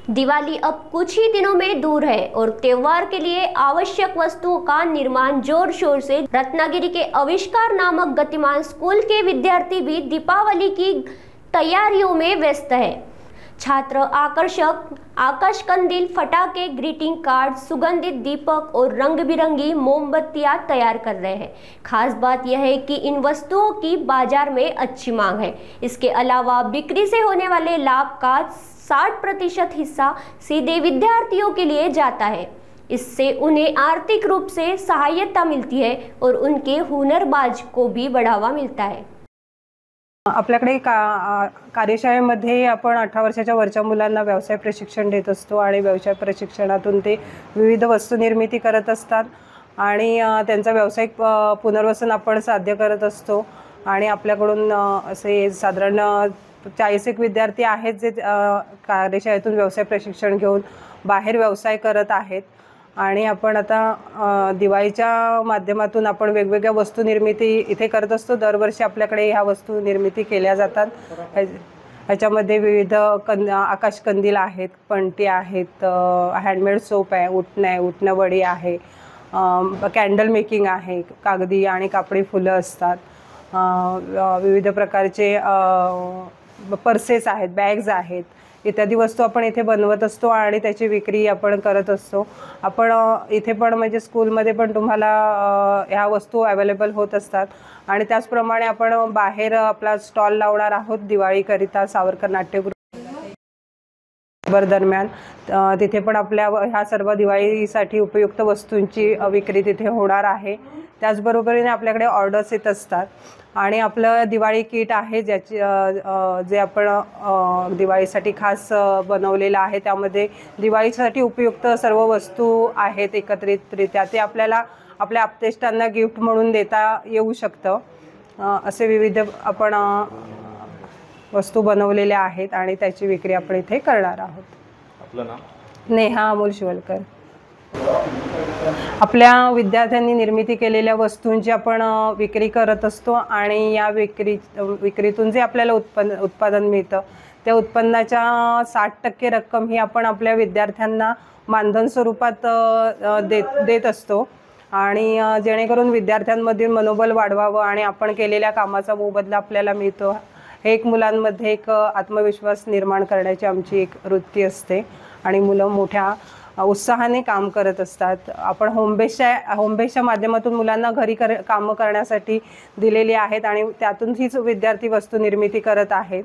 दिवाली अब कुछ ही दिनों में दूर है और त्योहार के लिए आवश्यक वस्तुओं का निर्माण जोर शोर से। रत्नागिरी के आविष्कार नामक गतिमान स्कूल के विद्यार्थी भी दीपावली की तैयारियों में व्यस्त है। छात्र आकर्षक आकाश कंदील, फटाके, ग्रीटिंग कार्ड, सुगंधित दीपक और रंग बिरंगी मोमबत्तियां तैयार कर रहे हैं। खास बात यह है कि इन वस्तुओं की बाजार में अच्छी मांग है। इसके अलावा बिक्री से होने वाले लाभ का 60% हिस्सा सीधे विद्यार्थियों के लिए जाता है। इससे उन्हें आर्थिक रूप से सहायता मिलती है और उनके हुनरबाज को भी बढ़ावा मिलता है। आपल्याकडे कार्यशाळेमध्ये आपण 18 वर्षाच्या वरच्या मुलांना व्यवसाय प्रशिक्षण देत असतो आणि व्यवसाय प्रशिक्षणातून ते विविध वस्तू निर्मिती करत असतात आणि त्यांचा व्यावसायिक पुनर्वसन आपण साध्य करत असतो आणि आपल्याकडून असे साधारण 40 विद्यार्थी आहेत जे कार्यशाळेतून व्यवसाय प्रशिक्षण घेऊन बाहेर व्यवसाय करत आहेत। आणि आपण आता दिवाळीच्या माध्यमातून आपण वेगवेगळ्या वस्तू निर्मिती इथे करत असतो। दरवर्षी आपल्याकडे ह्या वस्तू निर्मिती केल्या जातात। ह्याच्यामध्ये विविध आकाश कंदील आहेत, पणती आहेत, हँडमेड सोप आहे, उटणवडी आहे, कॅन्डल मेकिंग आहे, कागदी आणि कापडी फुलं असतात, विविध प्रकारचे पर्सेस आहेत, बॅग्स आहेत, इत्यादी वस्तू आपण इथे बनवत असतो आणि त्याची विक्री आपण करत असतो। आपण इथे पण म्हणजे स्कूलमध्ये पण तुम्हाला ह्या वस्तू अवेलेबल होत असतात आणि त्याचप्रमाणे आपण बाहेर आपला स्टॉल लावणार आहोत दिवाळीकरिता सावरकर नाट्यगृह दरम्यान। तिथे पण आपल्या ह्या सर्व दिवाळीसाठी उपयुक्त वस्तूंची विक्री तिथे होणार आहे। त्याचबरोबरीने आपल्याकडे ऑर्डर्स येत असतात आणि आपलं दिवाळी किट आहे जे आपण दिवाळीसाठी खास बनवलेलं आहे। त्यामध्ये दिवाळीसाठी उपयुक्त सर्व वस्तू आहेत एकत्रितरित्या, ते आपल्याला आपल्या आप्तेष्टांना गिफ्ट म्हणून देता येऊ शकतं। असे विविध आपण वस्तू बनवलेल्या आहेत आणि त्याची विक्री आपण इथे करणार आहोत। आपलं नाव? नेहा अमोल शिवलकर। आपल्या विद्यार्थ्यांनी निर्मिती केलेल्या वस्तूंची आपण विक्री करत असतो आणि या विक्रीतून जे आपल्याला उत्पादन मिळतं त्या उत्पन्नाच्या 60% रक्कम ही आपण आपल्या विद्यार्थ्यांना मानधन स्वरूपात देत असतो आणि जेणेकरून विद्यार्थ्यांमधील मनोबल वाढवावं आणि आपण केलेल्या कामाचा मोबदला आपल्याला मिळतो, हे एक मुलांमध्ये एक आत्मविश्वास निर्माण करण्याची आमची एक वृत्ती असते आणि मुलं मोठ्या उत्साहाने काम करत असतात। आपण होमबेसच्या माध्यमातून मुलांना घरी कामं करण्यासाठी दिलेली आहेत आणि त्यातून हीच विद्यार्थी वस्तू निर्मिती करत आहेत।